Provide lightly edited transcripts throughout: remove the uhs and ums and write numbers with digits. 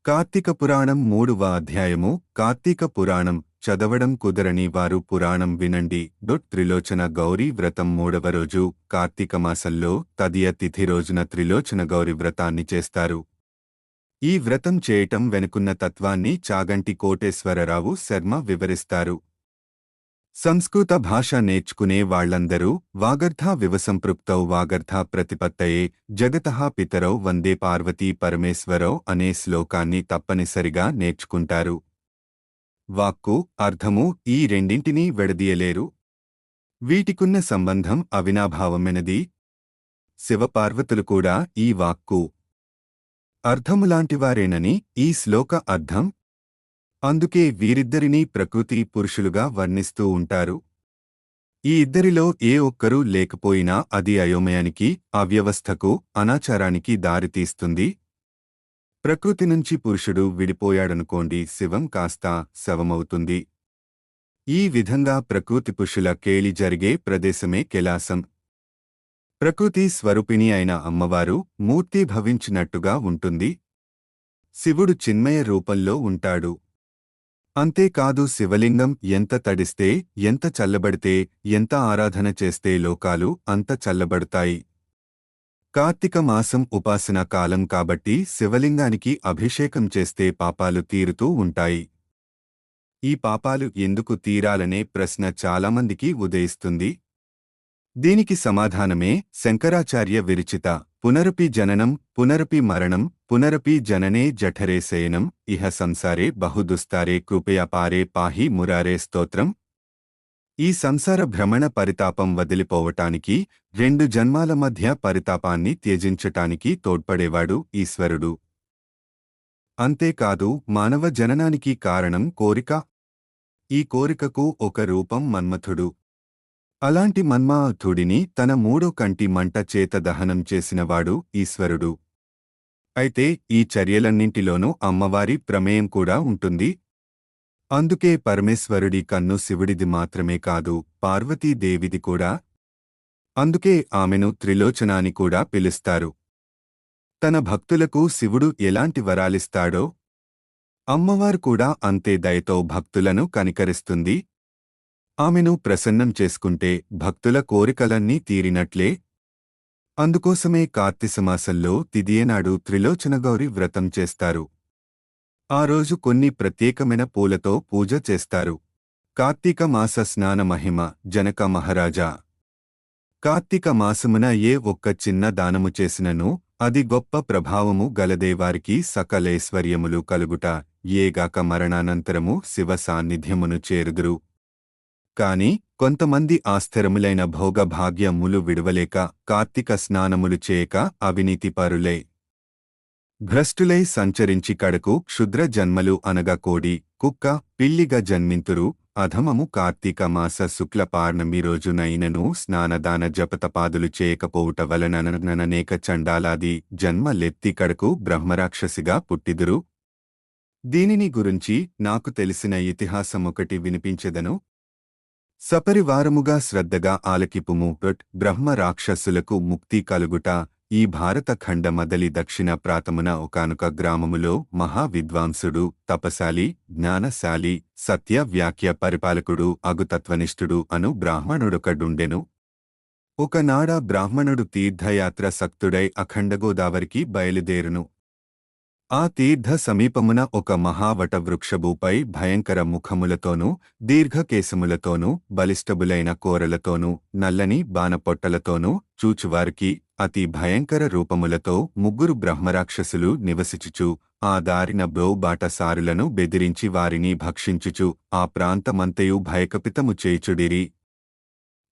కార్తీక పురాణం 3వ అధ్యాయము. కార్తీక పురాణం చదవడం కుదరని వారు పురాణం వినండి. త్రిలోచన గౌరీ వ్రతం 3వ రోజు కార్తీక మాసంలో తదియ తిథి రోజున త్రిలోచన గౌరీ వ్రతాన్ని చేస్తారు. ఈ వ్రతం చేయటం వెనుకున్న తత్వాన్ని చాగంటి కోటేశ్వరరావు శర్మ వివరిస్తారు. సంస్కృత భాష నేర్చుకునే వాళ్లందరూ వాగర్థా వివసంపృక్తౌ వాగర్థా ప్రతిపత్తయే జగతః పితరౌ వందే పార్వతీ పరమేశ్వరౌ అనే శ్లోకాన్ని తప్పనిసరిగా నేర్చుకుంటారు. వాక్కు, అర్థము ఈ రెండింటినీ విడదీయలేరు. వీటికున్న సంబంధం అవినాభావమైనది. శివపార్వతులు కూడా ఈ వాక్కు, అర్థములాంటివారేనని ఈ శ్లోక అర్థం. అందుకే వీరిద్దరినీ ప్రకృతి పురుషులుగా వర్ణిస్తూ ఉంటారు. ఈ ఇద్దరిలో ఏ ఒక్కరూ లేకపోయినా అది అయోమయానికి, అవ్యవస్థకు, అనాచారానికి దారితీస్తుంది. ప్రకృతి నుంచి పురుషుడు విడిపోయాడనుకోండి, శివం కాస్త శవమవుతుంది. ఈ విధంగా ప్రకృతి పురుషుల కేళి జరిగే ప్రదేశమే కైలాసం. ప్రకృతి స్వరూపిణి అయిన అమ్మవారు మూర్తీభవించినట్టుగా ఉంటుంది. శివుడు చిన్మయ రూపంలో ఉంటాడు. అంతేకాదు, శివలింగం ఎంత తడిస్తే, ఎంత చల్లబడితే, ఎంత ఆరాధన చేస్తే లోకాలు అంత చల్లబడతాయి. కార్తీక మాసం ఉపాసనా కాలం కాబట్టి శివలింగానికి అభిషేకం చేస్తే పాపాలు తీరుతూ ఉంటాయి. ఈ పాపాలు ఎందుకు తీరాలనే ప్రశ్న చాలామందికి ఉదయిస్తుంది. దీనికి సమాధానమే శంకరాచార్య విరచిత పునరపి జననం పునరపి మరణం పునరపి జననే జఠరే శయనం ఇహ సంసారే బహుదుస్తారే కృపయా పారే పాహి మురారే స్తోత్రం. ఈ సంసార భ్రమణ పరితాపం వదిలిపోవటానికి, 2 జన్మాల మధ్య పరితాపాన్ని త్యజించటానికి తోడ్పడేవాడు ఈశ్వరుడు. అంతేకాదు, మానవ జననానికి కారణం కోరిక. ఈ కోరికకు ఒక రూపం మన్మథుడు. అలాంటి మన్మథుడిని తన 3వ కంటి మంట చేత దహనం చేసినవాడు ఈశ్వరుడు. అయితే ఈ చర్యలన్నింటిలోనూ అమ్మవారి ప్రమేయం కూడా ఉంటుంది. అందుకే పరమేశ్వరుడి కన్ను శివుడిది మాత్రమే కాదు, పార్వతీదేవిది కూడా. అందుకే ఆమెను త్రిలోచనాని కూడా పిలుస్తారు. తన భక్తులకు శివుడు ఎలాంటి వరాలిస్తాడో, అమ్మవారు కూడా అంతే దయతో భక్తులను కనికరిస్తుంది. ఆమెను ప్రసన్నం చేసుకుంటే భక్తుల కోరికలన్నీ తీరినట్లే. అందుకోసమే కార్తీకమాసంలో తిదియనాడు త్రిలోచనగౌరి వ్రతం చేస్తారు. ఆ రోజు కొన్ని ప్రత్యేకమైన పూలతో పూజ చేస్తారు. కార్తీక మాస స్నాన మహిమ. జనక మహారాజా, కార్తీక మాసమున ఏ ఒక్క చిన్న దానము చేసినను అది గొప్ప ప్రభావము గలదేవారికి సకలైశ్వర్యములు కలుగుట, ఏగాక మరణానంతరము శివ సాన్నిధ్యమును చేరుదురు. కాని కొంతమంది ఆస్థిరములైన భోగభాగ్యములు విడువలేక కార్తీక స్నానములు చేయక అవినీతిపరులై, భ్రష్టులై సంచరించి కడకు క్షుద్ర జన్మలు అనగా కోడి, కుక్క, పిల్లిగా జన్మింతురు. అధమము కార్తీక మాస శుక్ల పౌర్ణమి రోజునైనను స్నానదాన జపతపాదులు చేయకపోవుట వలనననేక చండాలాది జన్మలెత్తి కడకు బ్రహ్మరాక్షసిగా పుట్టిదురు. దీనిని గురించి నాకు తెలిసిన ఇతిహాసమొకటి వినిపించెదను. సపరివారముగా శ్రద్ధగా ఆలకిపుము. బ్రహ్మ రాక్షసులకు ముక్తి కలుగుట. ఈ భారత ఖండ మదలి దక్షిణ ప్రాతమున ఒకానొక గ్రామములో మహావిద్వాంసుడు, తపశాలి, జ్ఞానశాలి, సత్య వ్యాఖ్య పరిపాలకుడు అగుతత్వనిష్ఠుడు అను బ్రాహ్మణుడొకడుండెను. ఒకనాడ బ్రాహ్మణుడు తీర్థయాత్ర సక్తుడై అఖండగోదావరికి బయలుదేరును. ఆ తీర్థ సమీపమున ఒక మహావటవృక్షభూపై భయంకర ముఖములతోనూ, దీర్ఘకేశములతోనూ, బలిష్టబులైన కోరలతోనూ, నల్లని బాణపొట్టలతోనూ, చూచువారికి అతి భయంకర రూపములతో 3 బ్రహ్మరాక్షసులు నివసించుచు ఆ దారిన బాటసారులను బెదిరించి వారిని భక్షించుచు ఆ ప్రాంతమంతయు భయకపితము చేయుచుడిరి.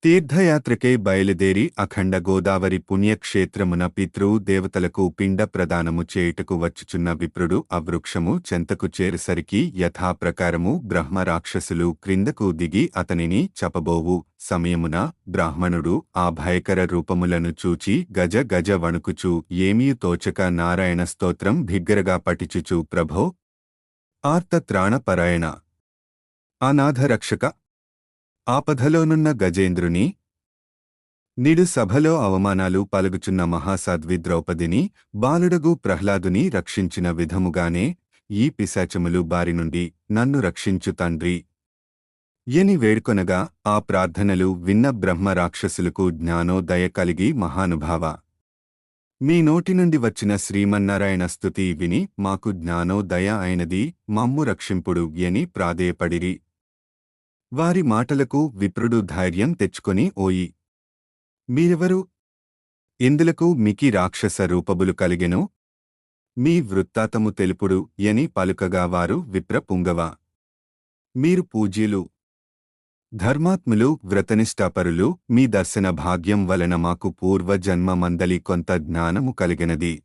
తీర్థయాత్రకై బయలుదేరి అఖండ గోదావరి పుణ్యక్షేత్రమున పితృ దేవతలకు పిండ ప్రదానము చేయుటకు వచ్చుచున్న విప్రుడు ఆ వృక్షము చెంతకు చేరుసరికి యథాప్రకారము బ్రహ్మరాక్షసులు క్రిందకు దిగి అతనిని చపబోవు సమయమున బ్రాహ్మణుడు ఆ భయకర రూపములను చూచి గజ గజ వణుకుచు ఏమీ తోచక నారాయణ స్తోత్రం బిగ్గరగా పఠించుచు, ప్రభో ఆర్తత్రాణపరాయణ, అనాథరక్షక, ఆపదలోనున్న గజేంద్రుని, నిడు సభలో అవమానాలు పలుగుచున్న మహాసాధ్వి ద్రౌపదిని, బాలుడగు ప్రహ్లాదుని రక్షించిన విధముగానే ఈ పిశాచములు బారి నుండి నన్ను రక్షించు తండ్రి ఎని వేడుకొనగా ఆ ప్రార్థనలు విన్న బ్రహ్మ రాక్షసులకు జ్ఞానోదయ కలిగి మహానుభావ మీ నోటి నుండి వచ్చిన శ్రీమన్నారాయణ స్తుతి విని మాకు జ్ఞానోదయ అయినది మమ్ము రక్షింపుడు ఎని ప్రాధేయపడిరి వారి మాటలకు విప్రుడు ధైర్యం తెచ్చుకొని ఓయి మీరెవరు ఇందులకు మికి రాక్షస రూపబులు కలిగెను మీ వృత్తాతము తెలుపుడు ఎని పలుకగా వారు విప్ర పుంగవ మీరు పూజ్యులు ధర్మాత్ములు వ్రతనిష్టాపరులు మీ దర్శన భాగ్యం వలన మాకు పూర్వజన్మ మందలి కొంత జ్ఞానము కలిగినది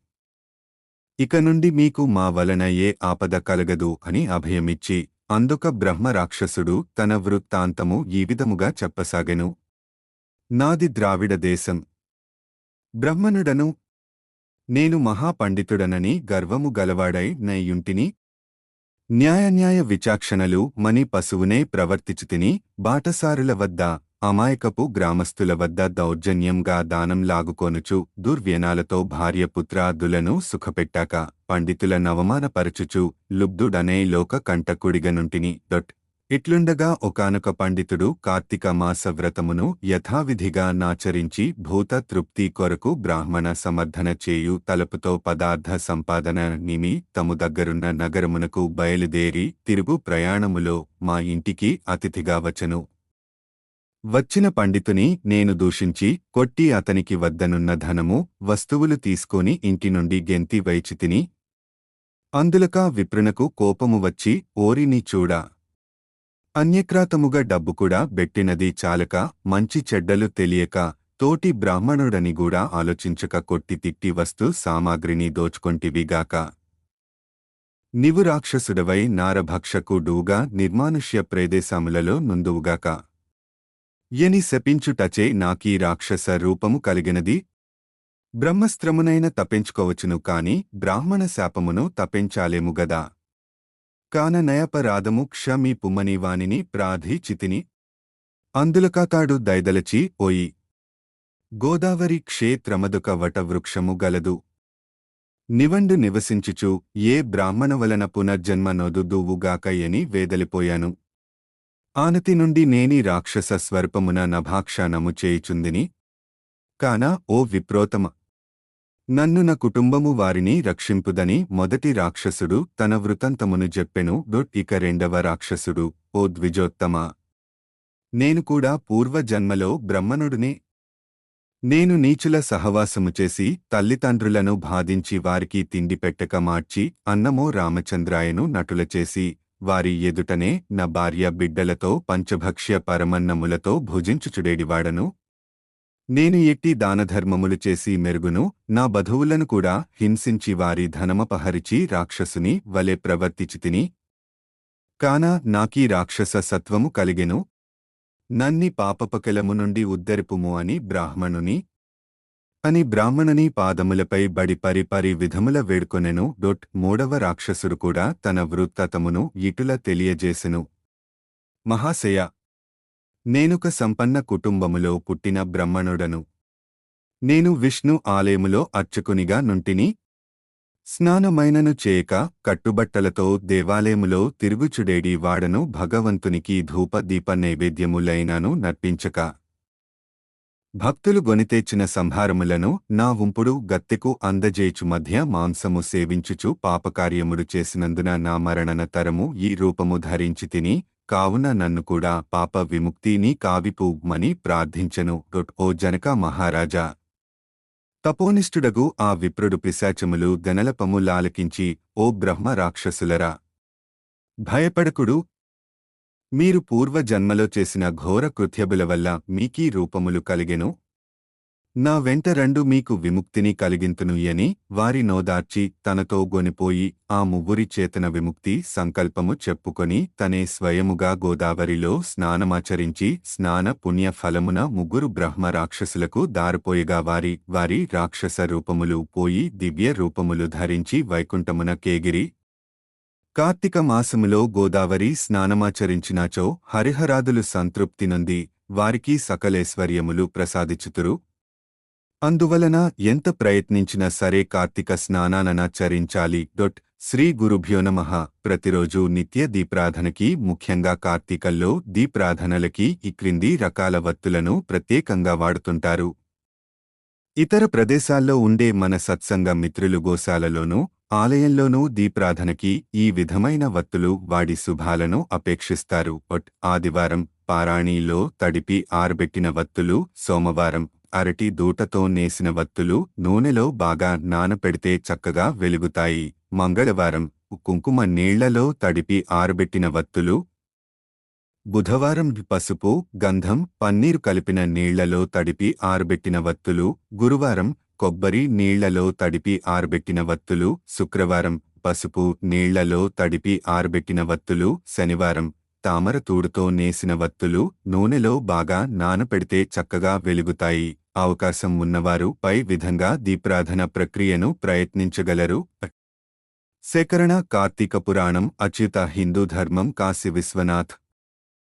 ఇక నుండి మీకు మా వలన ఏ ఆపద కలగదు అని అభయమిచ్చి అందుక బ్రహ్మ రాక్షసుడు తన వృత్తాంతము ఈ విధముగా చెప్పసాగెను నాది ద్రావిడ దేశం బ్రహ్మనుడను నేను మహాపండితుడనని గర్వము గలవాడై నయ్యుంటిని న్యాయాన్యాయ విచాక్షణలు మని పశువునే ప్రవర్తిచితిని బాటసారుల వద్ద అమాయకపు గ్రామస్థుల వద్ద దౌర్జన్యంగా దానం లాగుకొనుచు దుర్వ్యనాలతో భార్యపుత్రాదులను సుఖపెట్టాక పండితుల నవమానపరచుచు లుబ్ధుడనే లోక కంటకుడిగనుంటిని. ఇట్లుండగా ఒకానొక పండితుడు కార్తీక మాస వ్రతమును యథావిధిగా నాచరించి భూత తృప్తి కొరకు బ్రాహ్మణ సమర్థన చేయు తలపుతో పదార్థ సంపాదన నిమి తము దగ్గరున్న నగరమునకు బయలుదేరి తిరుగు ప్రయాణములో మా ఇంటికి అతిథిగా వచ్చెను. వచ్చిన పండితుని నేను దూషించి కొట్టి అతనికి వద్దనున్న ధనము వస్తువులు తీసుకొని ఇంటి నుండి గెంతి వైచితిని. అందులకా విప్రునకు కోపము వచ్చి ఓరిని చూడా అన్యక్రాతముగా డబ్బుకూడా బెట్టినది చాలక మంచి చెడ్డలు తెలియక తోటి బ్రాహ్మణుడనిగూడా ఆలోచించక కొట్టి తిట్టి వస్తు సామాగ్రిని దోచుకొంటివిగాక నివు రాక్షసుడవై నారభక్షకుడూగా నిర్మానుష్య ప్రదేశములలో నుందువుగాక ఎని శపించుటచే నాకీ రాక్షస రూపము కలిగినది. బ్రహ్మస్త్రమునైన తప్పించుకోవచ్చును కాని బ్రాహ్మణ శాపమును తప్పించాలేముగదా. కాన నయపరాధము క్షమీ పుమ్మని వానిని ప్రార్థిచితిని. అందులకాతాడు దైదలచి ఓయి గోదావరి క్షేత్రమదొక వటవృక్షము గలదు. నివండు నివసించుచు ఏ బ్రాహ్మణ వలన పునర్జన్మ నొదుదువుగాక ఎని వేదలిపోయాను. ఆనతి నుండి నేని రాక్షస స్వరూపమున నభాక్షానము చేయుచుందిని. కాన ఓ విప్రోతమ నన్ను న కుటుంబము వారిని రక్షింపుదని మొదటి రాక్షసుడు తన వృతంతమును చెప్పెను. ఇక రెండవ రాక్షసుడు ఓ ద్విజోత్తమా నేను కూడా పూర్వజన్మలో బ్రహ్మణుడినే. నేను నీచుల సహవాసము చేసి తల్లిదండ్రులను బాధించి వారికి తిండి పెట్టక మార్చి అన్నమో రామచంద్రాయను నటుల చేసి వారి ఎదుటనే నా భార్య బిడ్డలతో పంచభక్ష్య పరమన్నములతో భుజించుచుడేడివాడను. నేను ఎట్టి దానధర్మములు చేసి మెరుగును నా బధువులను కూడా హింసించి వారి ధనమపహరిచి రాక్షసుని వలె ప్రవర్తిచితిని. కాన నాకీ రాక్షస సత్వము కలిగెను. నన్ని పాపపకలము నుండి ఉద్ధరిపుము అని బ్రాహ్మణుని పాదములపై బడి పరి విధముల వేడుకొనెను. మూడవ రాక్షసుడు కూడా తన వృత్తాంతమును ఇటుల తెలియజేసెను. మహాశయ నేనొక సంపన్న కుటుంబములో పుట్టిన బ్రహ్మణుడను. నేను విష్ణు ఆలయములో అర్చకునిగా నుంటిని. స్నానమైనను చేయక కట్టుబట్టలతో దేవాలయములో తిరుగుచుడేడి వాడను. భగవంతునికి ధూప దీప నైవేద్యములైనను నర్పించక భక్తులు గొనితేచిన సంభారములను నా ఉంపుడు గత్తెకు అందజేచు మధ్య మాంసము సేవించుచు పాపకార్యముడు చేసినందున నా మరణనతరము ఈ రూపము ధరించి తిని. కావున నన్ను కూడా పాప విముక్తిని కావిపుమని ప్రార్థించెను. ఓ జనక మహారాజా తపోనిష్ఠుడగు ఆ విప్రుడు పిశాచములు గనలపము లాలకించి ఓ బ్రహ్మ రాక్షసులరా భయపడకుడు. మీరు పూర్వజన్మలో చేసిన ఘోర కృత్యముల వల్ల మీకీ రూపములు కలిగెను. నా వెంట రండు మీకు విముక్తిని కలిగింతును అని వారి నోదార్చి తనతో గొనిపోయి ఆ ముగ్గురి చేతన విముక్తి సంకల్పము చెప్పుకొని తనే స్వయముగా గోదావరిలో స్నానమాచరించి స్నాన పుణ్య ఫలమున ముగ్గురు బ్రహ్మ రాక్షసులకు దారిపోయగా వారి రాక్షస రూపములు పోయి దివ్య రూపములు ధరించి వైకుంఠమున కేగిరి. కార్తీక మాసములో గోదావరి స్నానమాచరించినాచో హరిహరాదులు సంతృప్తి నొంది వారికి సకలేశ్వర్యములు ప్రసాదించుతురు. అందువలన ఎంత ప్రయత్నించినా సరే కార్తీక స్నానాననాచరించాలి. శ్రీ గురుభ్యో నమః. ప్రతిరోజు నిత్య దీప్రాధనకి, ముఖ్యంగా కార్తీకల్లో దీప్రాధనలకి ఈ క్రింది రకాల వత్తులను ప్రత్యేకంగా వాడుతుంటారు. ఇతర ప్రదేశాల్లో ఉండే మన సత్సంగ మిత్రులు గోశాలలోనూ ఆలయంలోనూ దీప్రాధనకి ఈ విధమైన వత్తులు వాడి శుభాలను అపేక్షిస్తారు. ఆదివారం పారాణీలో తడిపి ఆరబెట్టిన వత్తులు, సోమవారం అరటి దూటతో నేసిన వత్తులు నూనెలో బాగా నానపెడితే చక్కగా వెలుగుతాయి. మంగళవారం కుంకుమ నీళ్లలో తడిపి ఆరబెట్టిన వత్తులు, బుధవారం పసుపు, గంధం, పన్నీరు కలిపిన నీళ్లలో తడిపి ఆరబెట్టిన వత్తులు, గురువారం కొబ్బరి నీళ్లలో తడిపి ఆరబెట్టిన వత్తులు, శుక్రవారం పసుపు నీళ్లలో తడిపి ఆరబెట్టిన వత్తులు, శనివారం తామర తూడుతో నేసిన వత్తులు నూనెలో బాగా నానపెడితే చక్కగా వెలుగుతాయి. అవకాశం ఉన్నవారు పై విధంగా దీప్రాధన ప్రక్రియను ప్రయత్నించగలరు. సేకరణ కార్తీక పురాణం, అచ్యుత హిందూ ధర్మం, కాశీ విశ్వనాథ్.